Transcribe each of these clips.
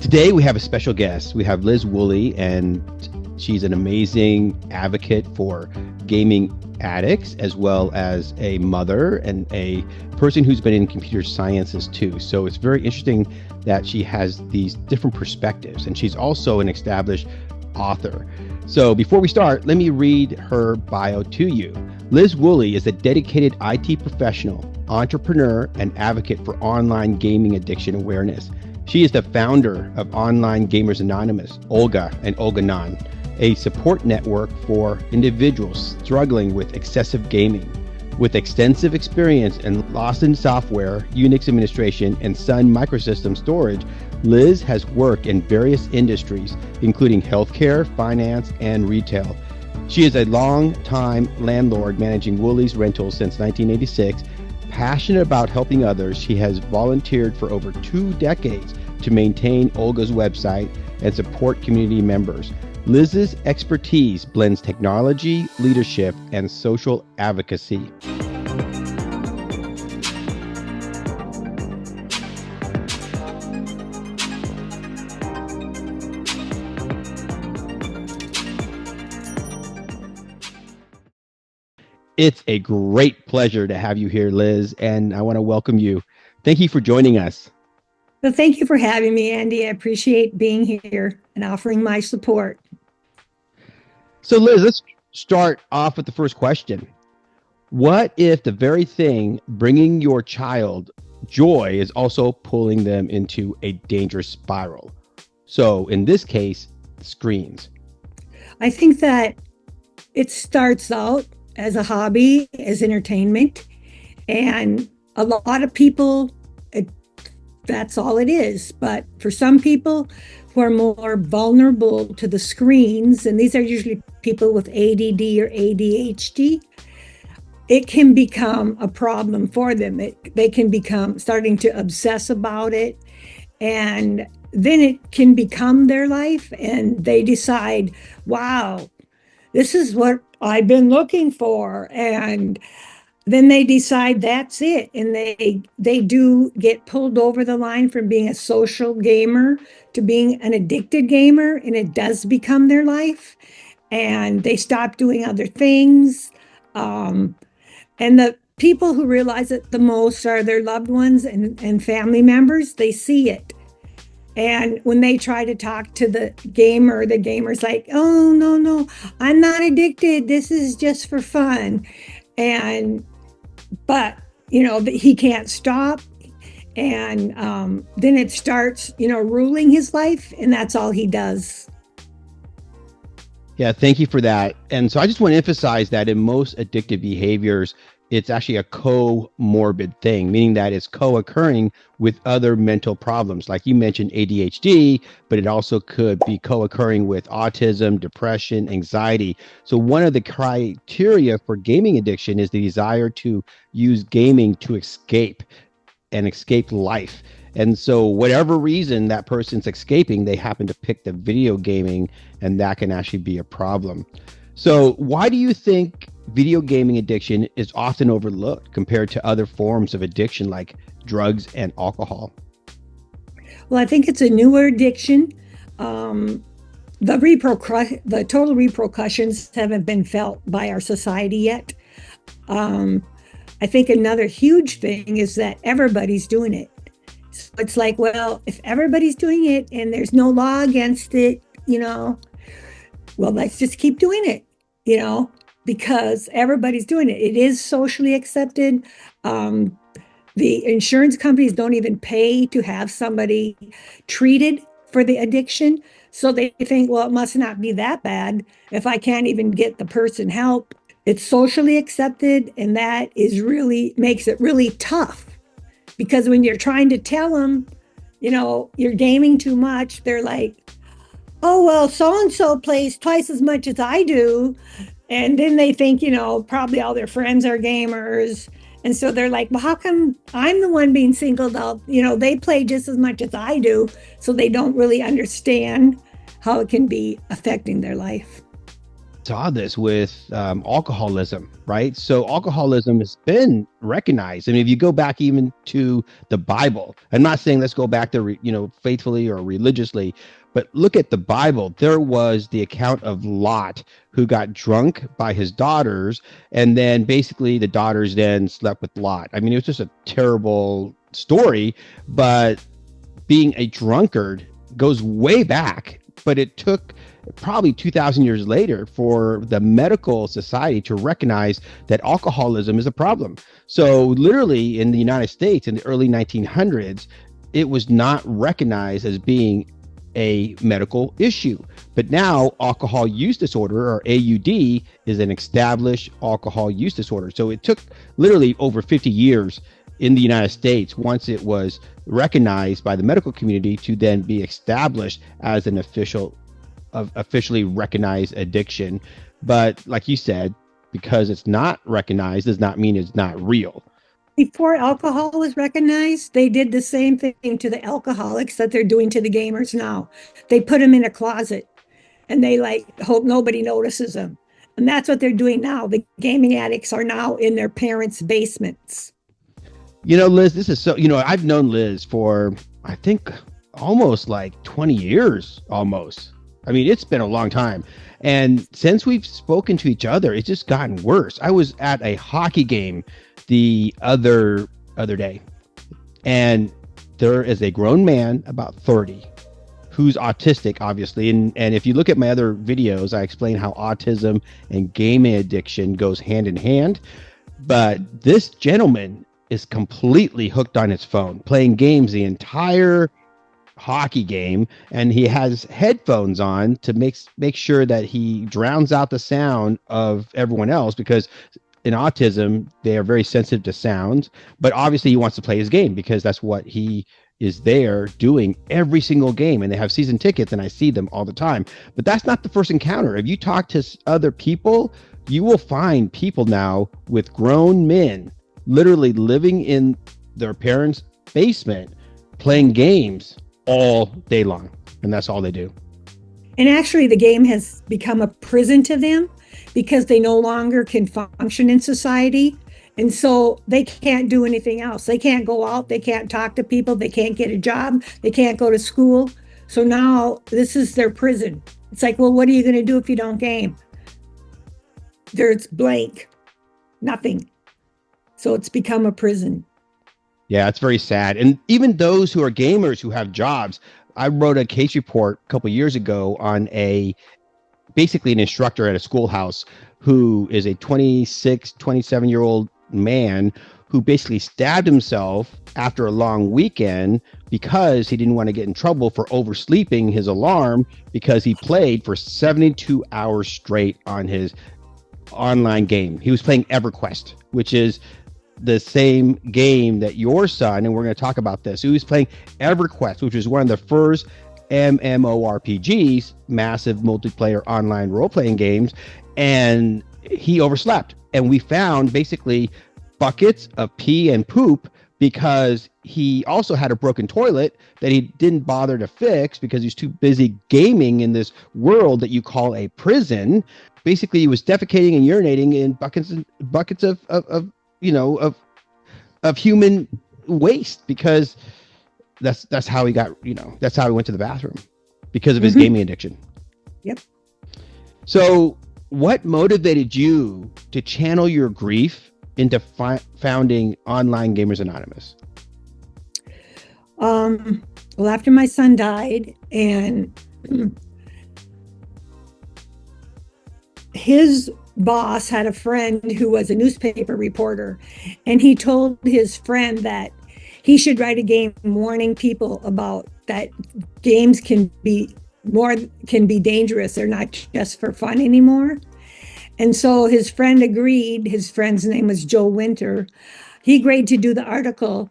Today we have a special guest. We have Liz Woolley, and she's an amazing advocate for gaming addicts, as well as a mother and a person who's been in computer sciences too. So it's very interesting that she has these different perspectives, and she's also an established author. So before we start, let me read her bio to you. Liz Woolley is a dedicated IT professional, entrepreneur, and advocate for online gaming addiction awareness. She is the founder of Online Gamers Anonymous, OLGA and OLGA, a support network for individuals struggling with excessive gaming. With extensive experience in Lawson software, Unix administration, and Sun microsystem storage, Liz has worked in various industries, including healthcare, finance, and retail. She is a long-time landlord managing Woolley's Rentals since 1986. Passionate about helping others, she has volunteered for over 2 decades to maintain OLGA's website and support community members. Liz's expertise blends technology, leadership, and social advocacy. It's a great pleasure to have you here, Liz, and I want to welcome you. Thank you for joining us. Well, thank you for having me, Andy. I appreciate being here and offering my support. So, Liz, let's start off with the first question. What if the very thing bringing your child joy is also pulling them into a dangerous spiral? So, in this case, screens. I think that it starts out as a hobby, as entertainment, and a lot of people, that's all it is. But for some people who are more vulnerable to the screens, and these are usually people with ADD or ADHD, it can become a problem for them. They can become starting to obsess about it, and then it can become their life, and they decide, wow, this is what I've been looking for. And then they decide that's it. And they do get pulled over the line from being a social gamer to being an addicted gamer. And it does become their life. And they stop doing other things. And the people who realize it the most are their loved ones and family members. They see it. And when they try to talk to the gamer's like, oh, no, I'm not addicted. This is just for fun. But he can't stop. And then it starts, ruling his life. And that's all he does. Yeah, thank you for that. And so I just want to emphasize that in most addictive behaviors, it's actually a comorbid thing, meaning that it's co-occurring with other mental problems. Like you mentioned ADHD, but it also could be co-occurring with autism, depression, anxiety. So one of the criteria for gaming addiction is the desire to use gaming to escape life. And so whatever reason that person's escaping, they happen to pick the video gaming, and that can actually be a problem. So why do you think video gaming addiction is often overlooked compared to other forms of addiction like drugs and alcohol? Well, I think it's a newer addiction. The total repercussions haven't been felt by our society yet. I think another huge thing is that everybody's doing it. So it's like, well, if everybody's doing it and there's no law against it, well, let's just keep doing it, because everybody's doing it. It is socially accepted. The insurance companies don't even pay to have somebody treated for the addiction. So they think, well, it must not be that bad if I can't even get the person help. It's socially accepted, and that makes it really tough. Because when you're trying to tell them, you're gaming too much, they're like, oh, well, so-and-so plays twice as much as I do. And then they think, probably all their friends are gamers. And so they're like, well, how come I'm the one being singled out? They play just as much as I do. So they don't really understand how it can be affecting their life. saw this with alcoholism, right? So alcoholism has been recognized. I mean, if you go back even to the Bible, I'm not saying let's go back there, faithfully or religiously, but look at the Bible. There was the account of Lot, who got drunk by his daughters, and then basically the daughters then slept with Lot. I mean, it was just a terrible story, but being a drunkard goes way back, but it took probably 2,000 years later for the medical society to recognize that alcoholism is a problem. So literally in the United States in the early 1900s, it was not recognized as being a medical issue. But now alcohol use disorder, or AUD, is an established alcohol use disorder. So it took literally over 50 years in the United States, once it was recognized by the medical community, to then be established as an officially recognized addiction. But like you said, because it's not recognized does not mean it's not real. Before alcohol was recognized, they did the same thing to the alcoholics that they're doing to the gamers now. They put them in a closet and they hope nobody notices them. And that's what they're doing now. The gaming addicts are now in their parents' basements. Liz, this is so, I've known Liz for, I think, almost like 20 years almost. I mean, it's been a long time. And since we've spoken to each other, it's just gotten worse. I was at a hockey game the other day, and there is a grown man about 30 who's autistic, obviously. And if you look at my other videos, I explain how autism and gaming addiction goes hand in hand. But this gentleman is completely hooked on his phone, playing games the entire hockey game, and he has headphones on to make sure that he drowns out the sound of everyone else, because in autism they are very sensitive to sounds. But obviously he wants to play his game because that's what he is there doing every single game, and they have season tickets and I see them all the time. But that's not the first encounter. If you talk to other people, you will find people now with grown men literally living in their parents' basement playing games all day long, and that's all they do. And actually the game has become a prison to them because they no longer can function in society, and so they can't do anything else. They can't go out, they can't talk to people, they can't get a job, they can't go to school. So now this is their prison. It's like, well, what are you going to do if you don't game? There's blank, nothing. So it's become a prison. Yeah, it's very sad. And even those who are gamers who have jobs, I wrote a case report a couple of years ago on basically an instructor at a schoolhouse who is a 26, 27-year-old man who basically stabbed himself after a long weekend because he didn't want to get in trouble for oversleeping his alarm, because he played for 72 hours straight on his online game. He was playing EverQuest, which is the same game that your son, and we're going to talk about this. He was playing EverQuest, which was one of the first MMORPGs, massive multiplayer online role-playing games, and he overslept. And we found basically buckets of pee and poop because he also had a broken toilet that he didn't bother to fix because he's too busy gaming in this world that you call a prison. Basically, he was defecating and urinating in buckets of human waste, because that's how he got, that's how he went to the bathroom, because of his gaming addiction. Yep. So what motivated you to channel your grief into founding Online Gamers Anonymous? Well, after my son died, and his boss had a friend who was a newspaper reporter, and he told his friend that he should write a game warning people about that games can be dangerous. They're not just for fun anymore. And so his friend agreed. His friend's name was Joe Winter. He agreed to do the article.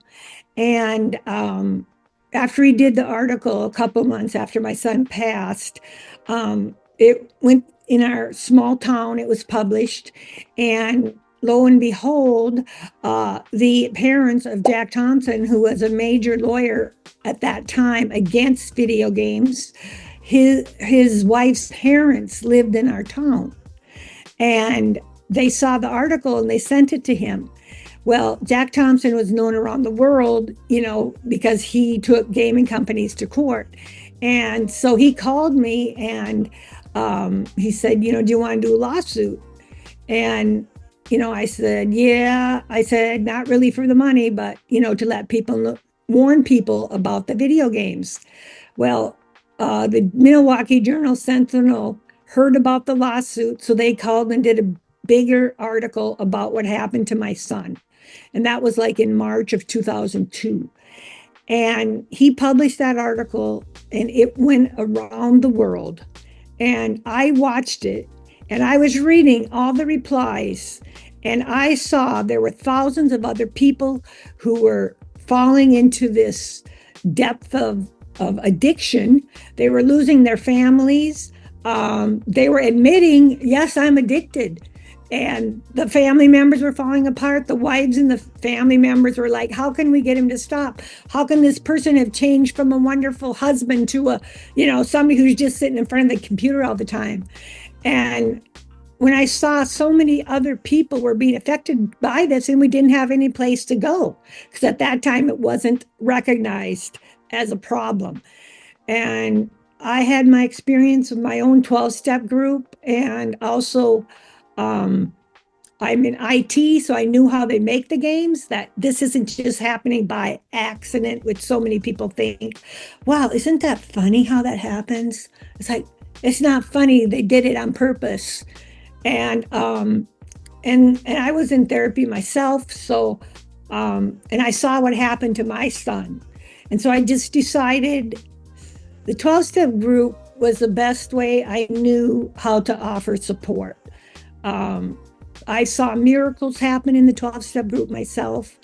And after he did the article, a couple months after my son passed, it went in our small town. It was published, and lo and behold, the parents of Jack Thompson, who was a major lawyer at that time against video games, his wife's parents lived in our town. And they saw the article and they sent it to him. Well, Jack Thompson was known around the world, because he took gaming companies to court. And so he called me and he said, do you want to do a lawsuit? And, I said, yeah. I said, not really for the money, but, to let people know, warn people about the video games. Well, the Milwaukee Journal Sentinel heard about the lawsuit, so they called and did a bigger article about what happened to my son. And that was like in March of 2002. And he published that article and it went around the world. And I watched it and I was reading all the replies. And I saw there were thousands of other people who were falling into this depth of addiction. They were losing their families. They were admitting, yes, I'm addicted. And the family members were falling apart. The wives and the family members were like, how can we get him to stop? How can this person have changed from a wonderful husband to somebody who's just sitting in front of the computer all the time? And when I saw so many other people were being affected by this and we didn't have any place to go, because at that time it wasn't recognized as a problem. And I had my experience with my own 12-step group, and also I'm in IT, so I knew how they make the games, that this isn't just happening by accident, which so many people think. Wow, isn't that funny how that happens? It's like, it's not funny. They did it on purpose. And I was in therapy myself, so and I saw what happened to my son. And so I just decided the 12-step group was the best way I knew how to offer support. I saw miracles happen in the 12-step group myself.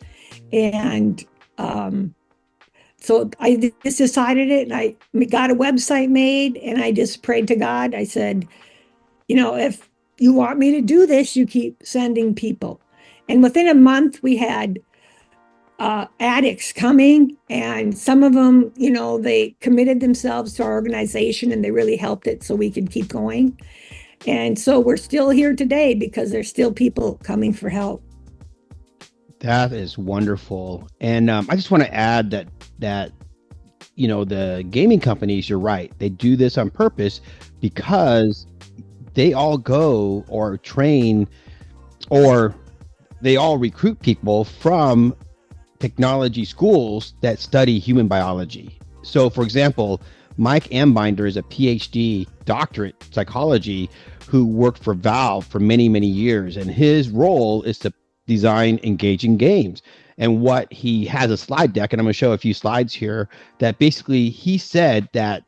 And so I just decided it, and I got a website made, and I just prayed to God. I said, if you want me to do this, you keep sending people. And within a month, we had addicts coming, and some of them, they committed themselves to our organization and they really helped it so we could keep going. And so we're still here today because there's still people coming for help. That is wonderful. And I just want to add that the gaming companies, you're right, they do this on purpose because they all go or train or they all recruit people from technology schools that study human biology. So, for example, Mike Ambinder is a PhD doctorate psychology who worked for Valve for many, many years. And his role is to design engaging games. And what he has a slide deck, and I'm going to show a few slides here, that basically he said that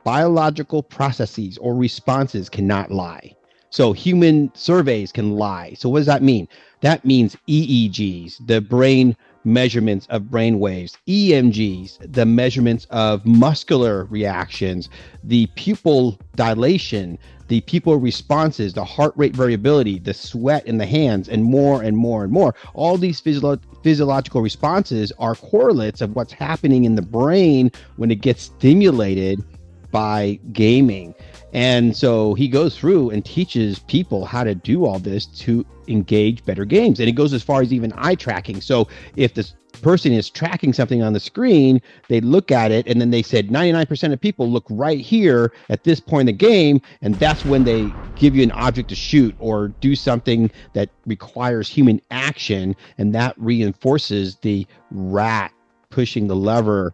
biological processes or responses cannot lie. So human surveys can lie. So what does that mean? That means EEGs, the brain measurements of brain waves, EMGs, the measurements of muscular reactions, the pupil dilation, the pupil responses, the heart rate variability, the sweat in the hands, and more and more and more. All these physiological responses are correlates of what's happening in the brain when it gets stimulated by gaming. And so he goes through and teaches people how to do all this to engage better games. And it goes as far as even eye tracking. So if this person is tracking something on the screen, they look at it and then they said 99% of people look right here at this point in the game. And that's when they give you an object to shoot or do something that requires human action. And that reinforces the rat pushing the lever,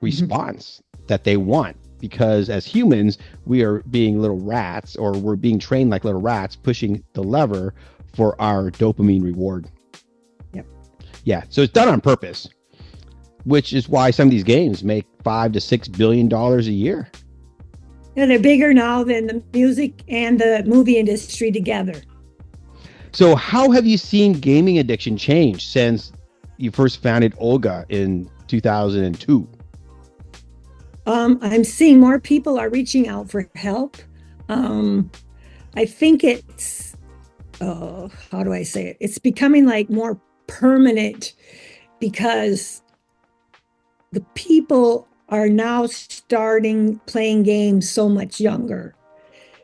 response that they want. Because as humans, we are being little rats, or we're being trained like little rats, pushing the lever for our dopamine reward. Yep. Yeah. So it's done on purpose, which is why some of these games make $5 to $6 billion a year. Yeah, they're bigger now than the music and the movie industry together. So how have you seen gaming addiction change since you first founded OLGA in 2002? I'm seeing more people are reaching out for help. I think it's, how do I say it? It's becoming like more permanent because the people are now starting playing games so much younger.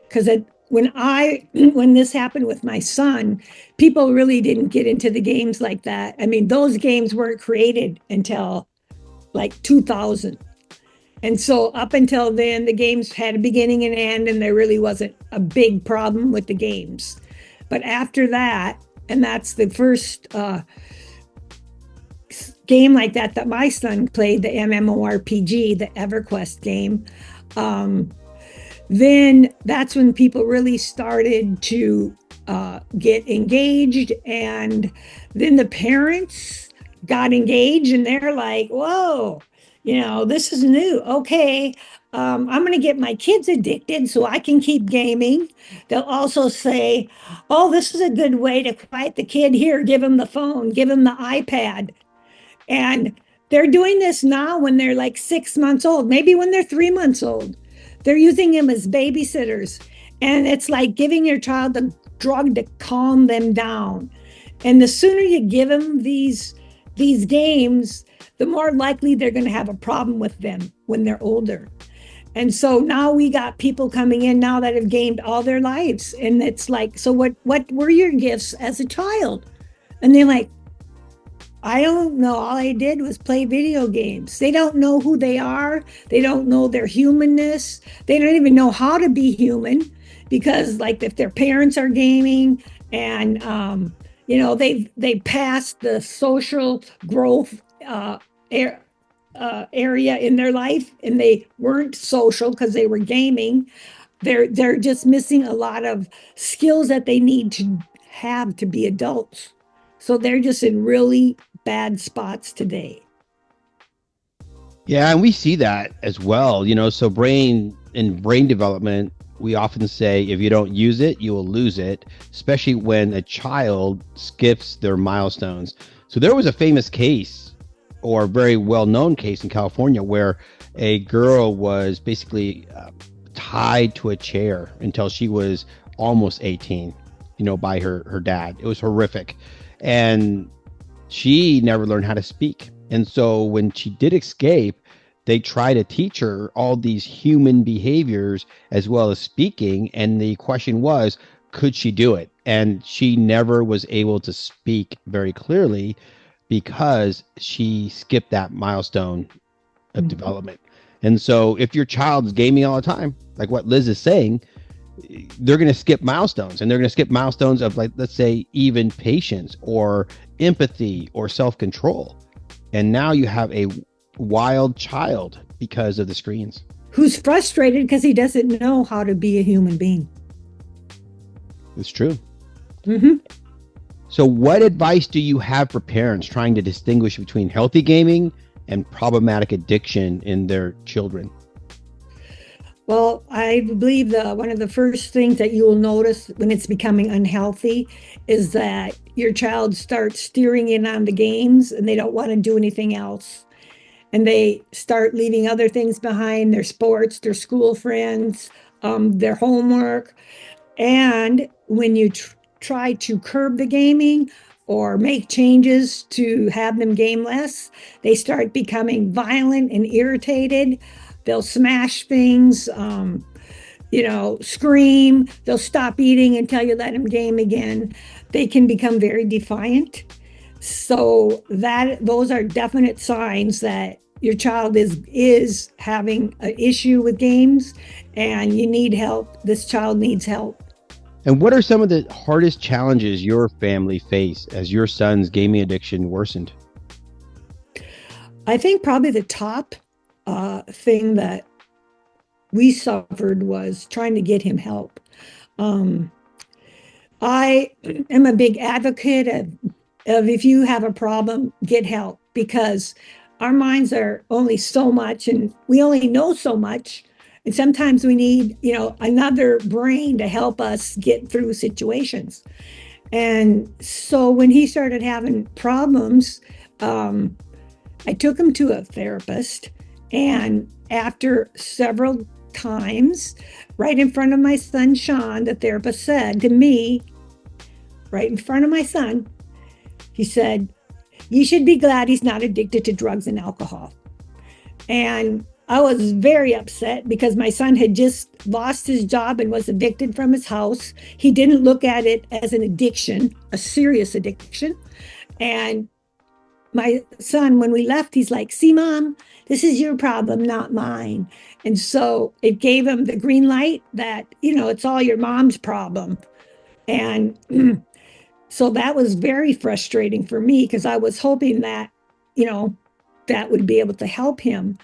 Because when this happened with my son, people really didn't get into the games like that. I mean, those games weren't created until like 2000. And so up until then, the games had a beginning and end, and there really wasn't a big problem with the games. But after that, and that's the first game like that my son played, the MMORPG, the EverQuest game. Then that's when people really started to get engaged, and then the parents got engaged, and they're like, whoa, this is new. Okay, I'm going to get my kids addicted so I can keep gaming. They'll also say, oh, this is a good way to quiet the kid. Here, give him the phone, give him the iPad. And they're doing this now when they're like 6 months old, maybe when they're 3 months old. They're using them as babysitters. And it's like giving your child a drug to calm them down. And the sooner you give them these games, the more likely they're going to have a problem with them when they're older. And so now we got people coming in now that have gamed all their lives. And it's like, so what were your gifts as a child? And they're like, I don't know. All I did was play video games. They don't know who they are. They don't know their humanness. They don't even know how to be human, because like if their parents are gaming and they passed the social growth area in their life, and they weren't social because they were gaming. They're just missing a lot of skills that they need to have to be adults. So they're just in really bad spots today. Yeah, and we see that as well. So brain development, we often say if you don't use it, you will lose it, especially when a child skips their milestones. So there was a famous case, or a very well-known case in California, where a girl was basically tied to a chair until she was almost 18, by her dad. It was horrific. And she never learned how to speak. And so when she did escape, they tried to teach her all these human behaviors as well as speaking. And the question was, could she do it? And she never was able to speak very clearly because she skipped that milestone of development. And so if your child is gaming all the time, like what Liz is saying, they're going to skip milestones, and they're going to skip milestones of, like, let's say, even patience or empathy or self-control. And now you have a wild child because of the screens. Who's frustrated because he doesn't know how to be a human being. It's true. Mm-hmm. So what advice do you have for parents trying to distinguish between healthy gaming and problematic addiction in their children? Well, I believe one of the first things that you will notice when it's becoming unhealthy is that your child starts steering in on the games and they don't want to do anything else. And they start leaving other things behind, their sports, their school friends, their homework. And when you try to curb the gaming or make changes to have them game less, they start becoming violent and irritated. They'll smash things, scream. They'll stop eating until you let them game again. They can become very defiant. So those are definite signs that your child is having an issue with games, and you need help. This child needs help. And what are some of the hardest challenges your family faced as your son's gaming addiction worsened? I think probably the top thing that we suffered was trying to get him help. I am a big advocate of if you have a problem, get help, because our minds are only so much and we only know so much. And sometimes we need, another brain to help us get through situations. And so when he started having problems, I took him to a therapist. And after several times, right in front of my son, Sean, the therapist said to me, right in front of my son, he said, "You should be glad he's not addicted to drugs and alcohol." And I was very upset because my son had just lost his job and was evicted from his house. He didn't look at it as an addiction, a serious addiction. And my son, when we left, he's like, see, Mom, this is your problem, not mine. And so it gave him the green light that, it's all your mom's problem. And so that was very frustrating for me because I was hoping that, that would be able to help him.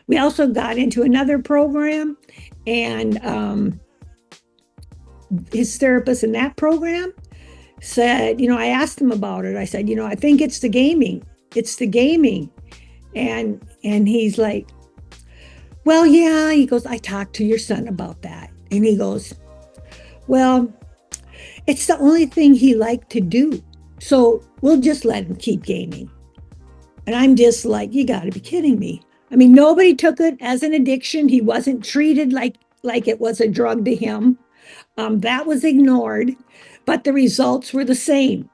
We also got into another program, and his therapist in that program said, I asked him about it. I said, I think it's the gaming. It's the gaming. And he's like, well, yeah. He goes, I talked to your son about that. And he goes, well, it's the only thing he liked to do. So we'll just let him keep gaming. And I'm just like, you got to be kidding me. I mean, nobody took it as an addiction. He wasn't treated like it was a drug to him. That was ignored, but the results were the same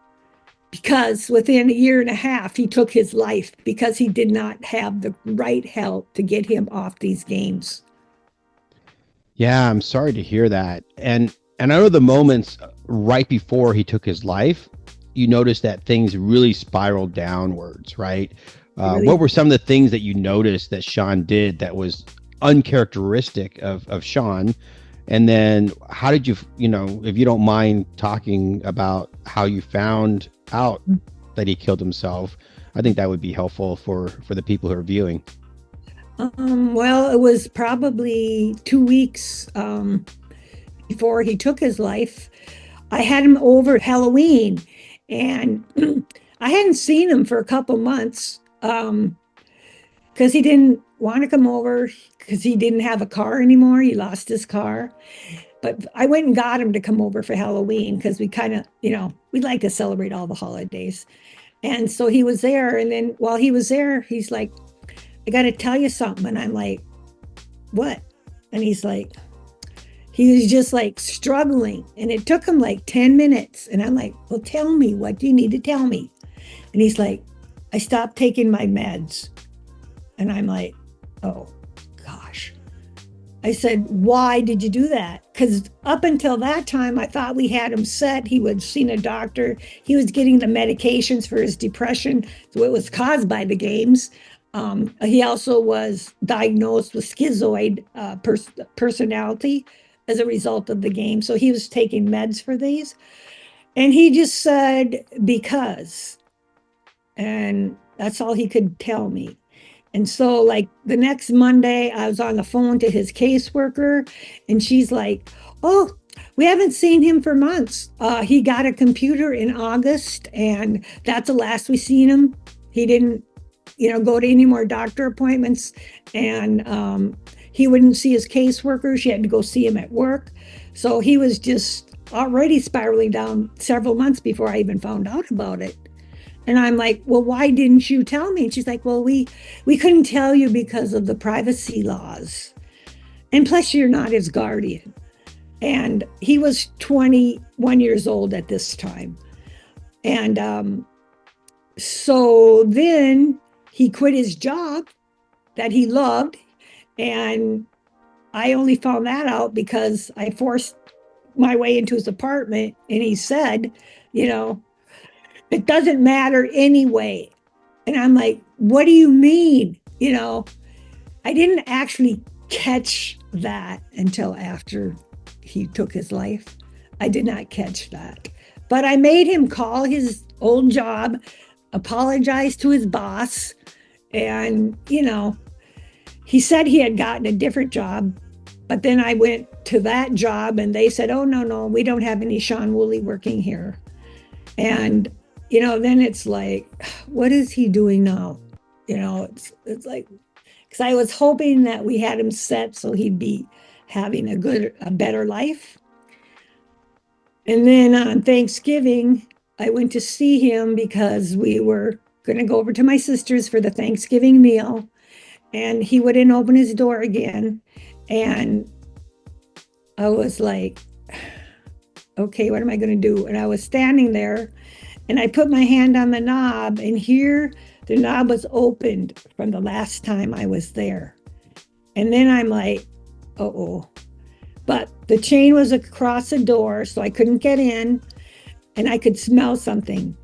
because within a year and a half, he took his life because he did not have the right help to get him off these games. Yeah, I'm sorry to hear that. And I know the moments right before he took his life, you noticed that things really spiraled downwards, right? Really? What were some of the things that you noticed that Sean did that was uncharacteristic of Sean? And then how did you, if you don't mind talking about how you found out that he killed himself, I think that would be helpful for the people who are viewing. Well, it was probably 2 weeks before he took his life. I had him over Halloween, and I hadn't seen him for a couple months because he didn't want to come over because he didn't have a car anymore. He lost his car. But I went and got him to come over for Halloween because we kind of, we like to celebrate all the holidays. And so he was there. And then while he was there, he's like, I got to tell you something. And I'm like, what? And he's like, he was just like struggling. And it took him like 10 minutes. And I'm like, well, tell me, what do you need to tell me? And he's like, I stopped taking my meds. And I'm like, oh, gosh. I said, why did you do that? Because up until that time, I thought we had him set. He had seen a doctor. He was getting the medications for his depression. So it was caused by the games. He also was diagnosed with schizoid personality as a result of the game. So he was taking meds for these. And he just said, because. And that's all he could tell me. And so like the next Monday, I was on the phone to his caseworker, and she's like, oh, we haven't seen him for months. He got a computer in August, and that's the last we seen him. He didn't, go to any more doctor appointments, and he wouldn't see his caseworker. She had to go see him at work. So he was just already spiraling down several months before I even found out about it. And I'm like, well, why didn't you tell me? And she's like, well, we couldn't tell you because of the privacy laws. And plus, you're not his guardian. And he was 21 years old at this time. And so then he quit his job that he loved. And I only found that out because I forced my way into his apartment. And he said, it doesn't matter anyway. And I'm like, what do you mean? I didn't actually catch that until after he took his life. I did not catch that. But I made him call his old job, apologize to his boss. And, he said he had gotten a different job. But then I went to that job and they said, oh, no, we don't have any Sean Woolley working here. And then it's like, what is he doing now? It's like, because I was hoping that we had him set so he'd be having a better life. And then on Thanksgiving, I went to see him because we were going to go over to my sister's for the Thanksgiving meal. And he wouldn't open his door again. And I was like, okay, what am I going to do? And I was standing there. And I put my hand on the knob, and here the knob was opened from the last time I was there. And then I'm like, oh. But the chain was across the door, so I couldn't get in, and I could smell something.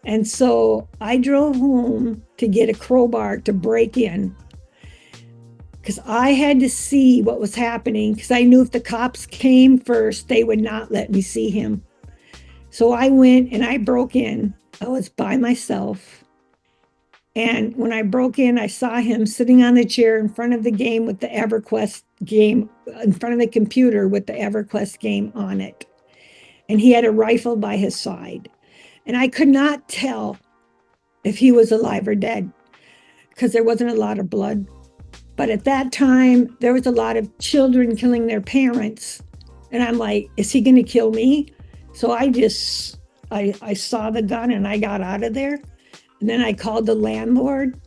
And so I drove home to get a crowbar to break in because I had to see what was happening because I knew if the cops came first, they would not let me see him. So I went and I broke in. I was by myself. And when I broke in, I saw him sitting on the chair in front of the game with the EverQuest game, in front of the computer with the EverQuest game on it. And he had a rifle by his side. And I could not tell if he was alive or dead because there wasn't a lot of blood. But at that time, there was a lot of children killing their parents. And I'm like, is he going to kill me? So I saw the gun and I got out of there. And then I called the landlord.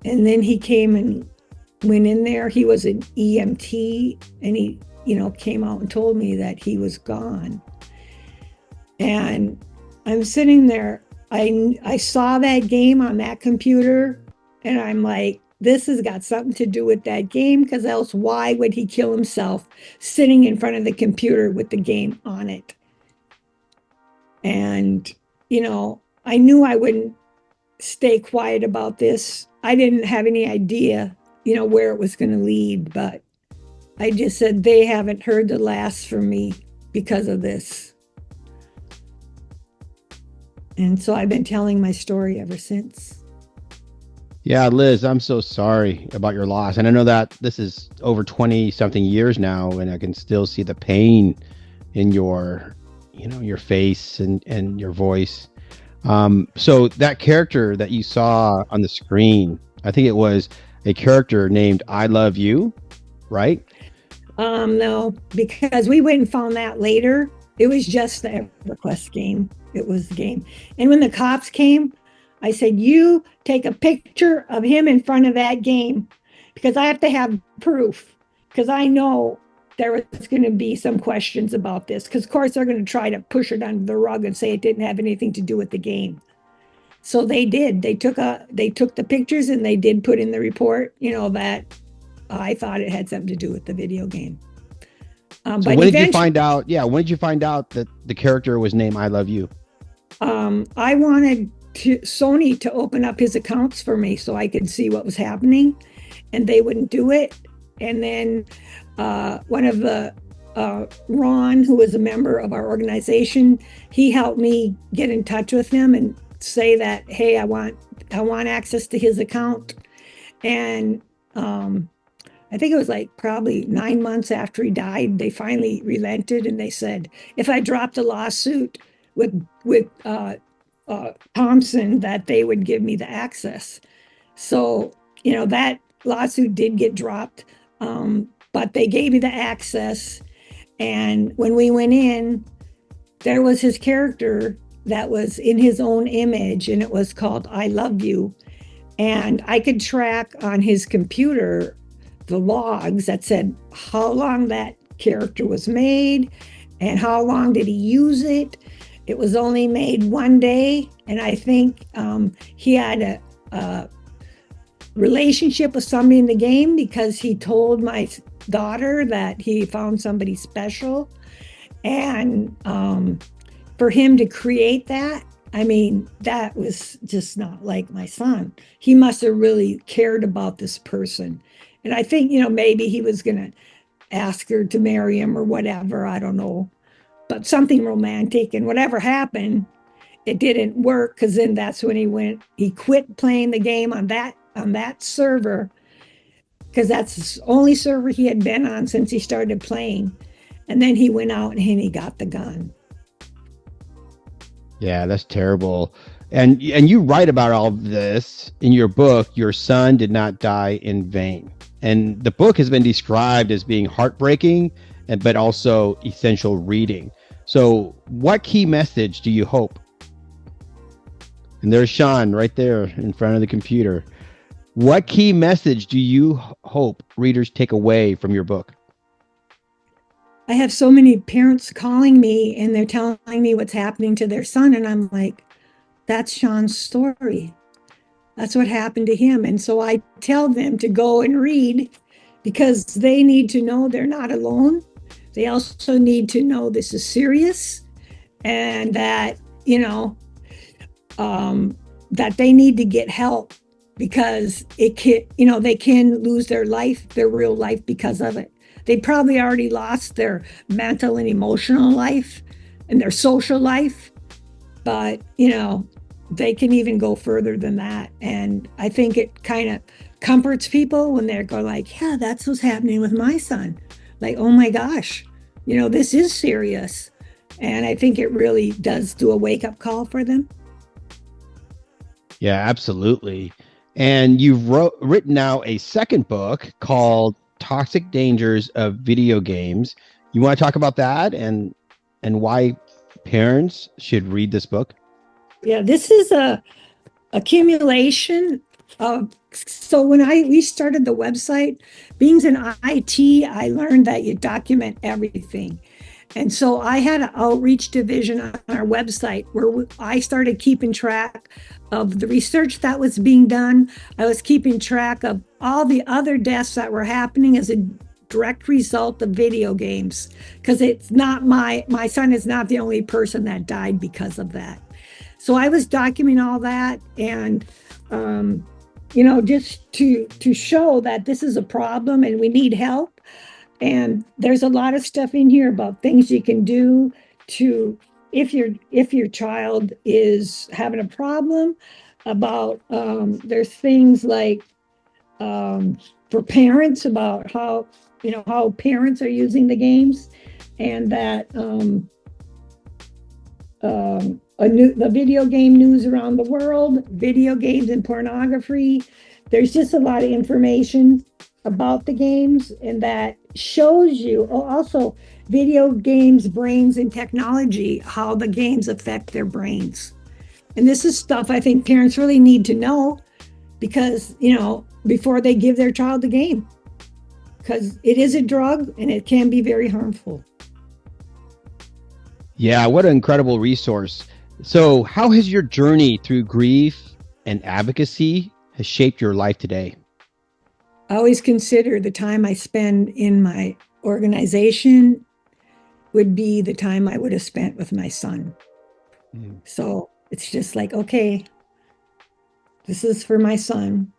And then he came and went in there. He was an EMT and he, came out and told me that he was gone. And I'm sitting there. I saw that game on that computer and I'm like, this has got something to do with that game because else why would he kill himself sitting in front of the computer with the game on it? And, I knew I wouldn't stay quiet about this. I didn't have any idea, where it was going to lead, but I just said they haven't heard the last from me because of this. And so I've been telling my story ever since. Yeah, Liz, I'm so sorry about your loss. And I know that this is over 20 something years now, and I can still see the pain in your, your face and your voice. So that character that you saw on the screen, I think it was a character named I Love You, right? No, because we went and found that later. It was just the EverQuest game. It was the game. And when the cops came, I said, you take a picture of him in front of that game because I have to have proof because I know there was going to be some questions about this because, of course, they're going to try to push it under the rug and say it didn't have anything to do with the game. So they did. They took the pictures and they did put in the report, that I thought it had something to do with the video game. So when did you find out? Yeah, when did you find out that the character was named I Love You? I wanted Sony to open up his accounts for me so I could see what was happening, and they wouldn't do it. And then one of the Ron, who was a member of our organization, he helped me get in touch with him and say that, hey, I want access to his account. And I think it was like probably 9 months after he died, they finally relented and they said, if I dropped a lawsuit with Thompson, that they would give me the access. So, that lawsuit did get dropped, but they gave me the access. And when we went in, there was his character that was in his own image, and it was called I Love You. And I could track on his computer the logs that said how long that character was made and how long did he use it. It was only made one day, and I think he had a relationship with somebody in the game because he told my daughter that he found somebody special. And for him to create that, I mean, that was just not like my son. He must have really cared about this person. And I think, maybe he was going to ask her to marry him or whatever. I don't know. But something romantic, and whatever happened, it didn't work because then that's when he quit playing the game on that server because that's the only server he had been on since he started playing. And then he went out and he got the gun. Yeah, that's terrible. And you write about all of this in your book, Your Son Did Not Die in Vain. And the book has been described as being heartbreaking, but also essential reading. So what key message do you hope? And there's Sean right there in front of the computer. What key message do you hope readers take away from your book? I have so many parents calling me and they're telling me what's happening to their son. And I'm like, that's Sean's story. That's what happened to him. And so I tell them to go and read because they need to know they're not alone. They also need to know this is serious, and that, that they need to get help, because it can, they can lose their life, their real life, because of it. They probably already lost their mental and emotional life and their social life, but they can even go further than that. And I think it kind of comforts people when they go like, yeah, that's what's happening with my son. Like, oh my gosh, this is serious. And I think it really does do a wake-up call for them. Yeah, absolutely. And you've written now a second book called Toxic Dangers of Video Games. You want to talk about that and why parents should read this book? Yeah, this is a accumulation of, so when we started the website, being in IT, I learned that you document everything. And so I had an outreach division on our website where I started keeping track of the research that was being done. I was keeping track of all the other deaths that were happening as a direct result of video games, because it's not my son is not the only person that died because of that. So I was documenting all that, and just to show that this is a problem and we need help. And there's a lot of stuff in here about things you can do to, if your child is having a problem, about there's things like for parents, about how parents are using the games, and that the video game news around the world, video games and pornography. There's just a lot of information about the games, and that shows you also video games, brains, and technology, how the games affect their brains. And this is stuff I think parents really need to know, because, before they give their child the game, because it is a drug and it can be very harmful. Yeah, what an incredible resource. So how has your journey through grief and advocacy has shaped your life today? I always consider the time I spend in my organization would be the time I would have spent with my son. So it's just like, okay, this is for my son.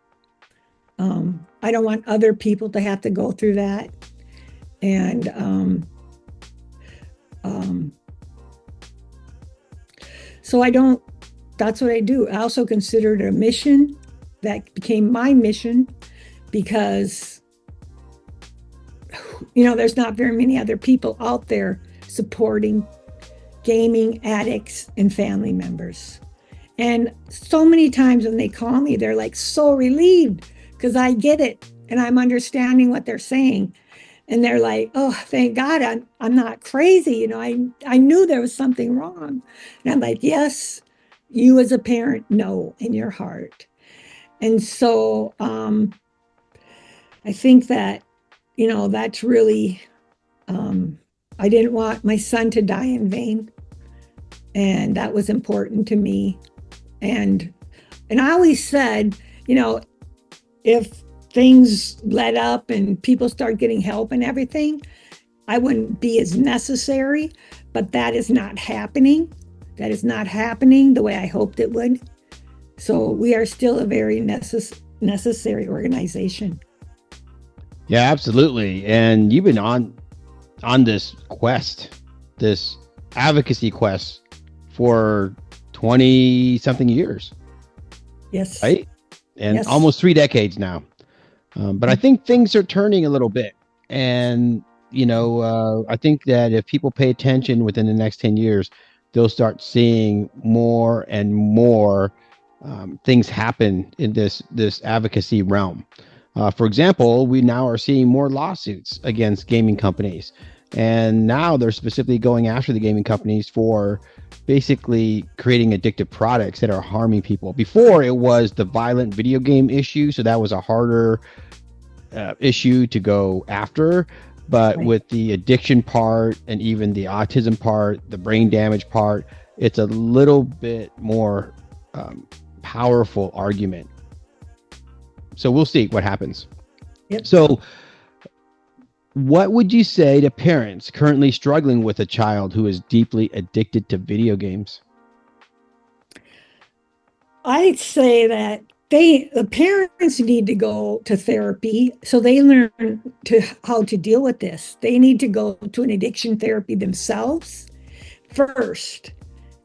I don't want other people to have to go through that. And so that's what I do. I also consider it a mission that became my mission, because, there's not very many other people out there supporting gaming addicts and family members. And so many times when they call me, they're like so relieved, because I get it and I'm understanding what they're saying. And they're like, oh, thank God I'm not crazy. I knew there was something wrong. And I'm like, yes, you as a parent know in your heart. And so I think that, that's really, I didn't want my son to die in vain. And that was important to me. And I always said, if things let up and people start getting help and everything, I wouldn't be as necessary, but that is not happening. That is not happening the way I hoped it would. So we are still a very necessary organization. Yeah, absolutely. And you've been on this quest, this advocacy quest, for 20 something years. Yes. Right? And yes. Almost 3 decades now. But I think things are turning a little bit. And, I think that if people pay attention within the next 10 years, they'll start seeing more and more things happen in this advocacy realm. For example, we now are seeing more lawsuits against gaming companies. And now they're specifically going after the gaming companies for basically creating addictive products that are harming people. Before, it was the violent video game issue, so that was a harder issue to go after. But right, with the addiction part and even the autism part, the brain damage part, it's a little bit more powerful argument. So we'll see what happens. Yep. So What would you say to parents currently struggling with a child who is deeply addicted to video games? I'd say that the parents need to go to therapy so they learn how to deal with this. They need to go to an addiction therapy themselves first,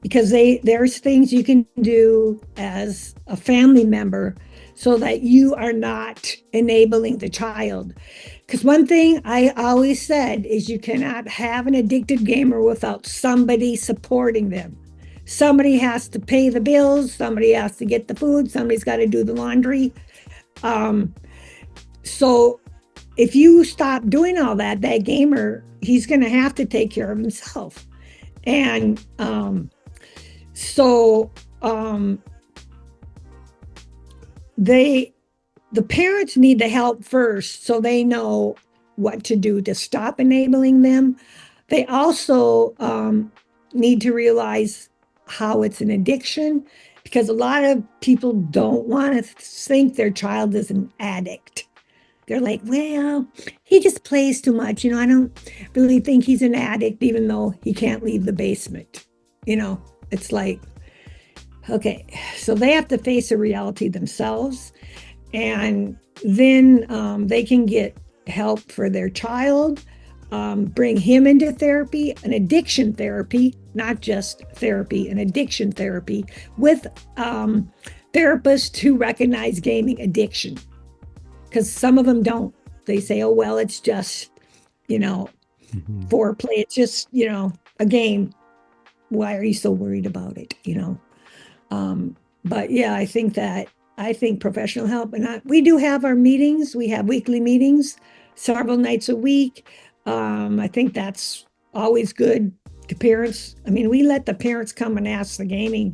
because there's things you can do as a family member so that you are not enabling the child. Because one thing I always said is you cannot have an addicted gamer without somebody supporting them. Somebody has to pay the bills, somebody has to get the food, somebody's got to do the laundry. So if you stop doing all that, that gamer, he's going to have to take care of himself. And so the parents need to help first so they know what to do to stop enabling them. They also need to realize how it's an addiction, because a lot of people don't want to think their child is an addict. They're like, well, he just plays too much. I don't really think he's an addict, even though he can't leave the basement. It's like, okay, so they have to face a reality themselves, and then they can get help for their child, bring him into therapy, an addiction therapy, not just therapy, an addiction therapy with therapists who recognize gaming addiction. Because some of them don't. They say, oh, well, it's just, foreplay. It's just, a game. Why are you so worried about it? But yeah, I think professional help, and we do have our meetings. We have weekly meetings, several nights a week. I think that's always good to parents. I mean, we let the parents come and ask the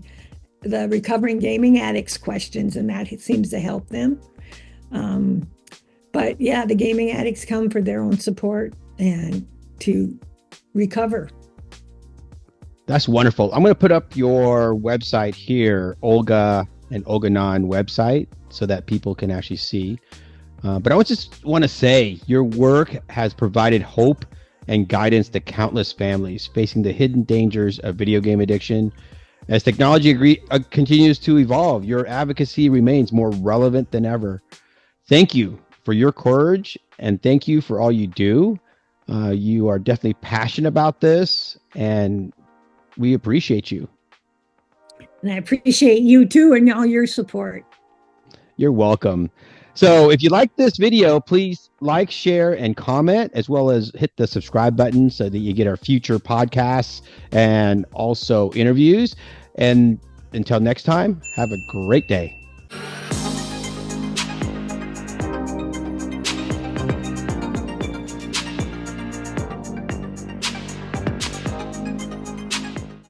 recovering gaming addicts questions, and that seems to help them. But yeah, the gaming addicts come for their own support and to recover. That's wonderful. I'm going to put up your website here, OLGA and OLGA website, so that people can actually see. But I just want to say your work has provided hope and guidance to countless families facing the hidden dangers of video game addiction. As technology continues to evolve, your advocacy remains more relevant than ever. Thank you for your courage, and thank you for all you do. You are definitely passionate about this, and we appreciate you. And I appreciate you too and all your support. You're welcome. So if you like this video, please like, share, and comment, as well as hit the subscribe button so that you get our future podcasts and also interviews. And until next time, have a great day.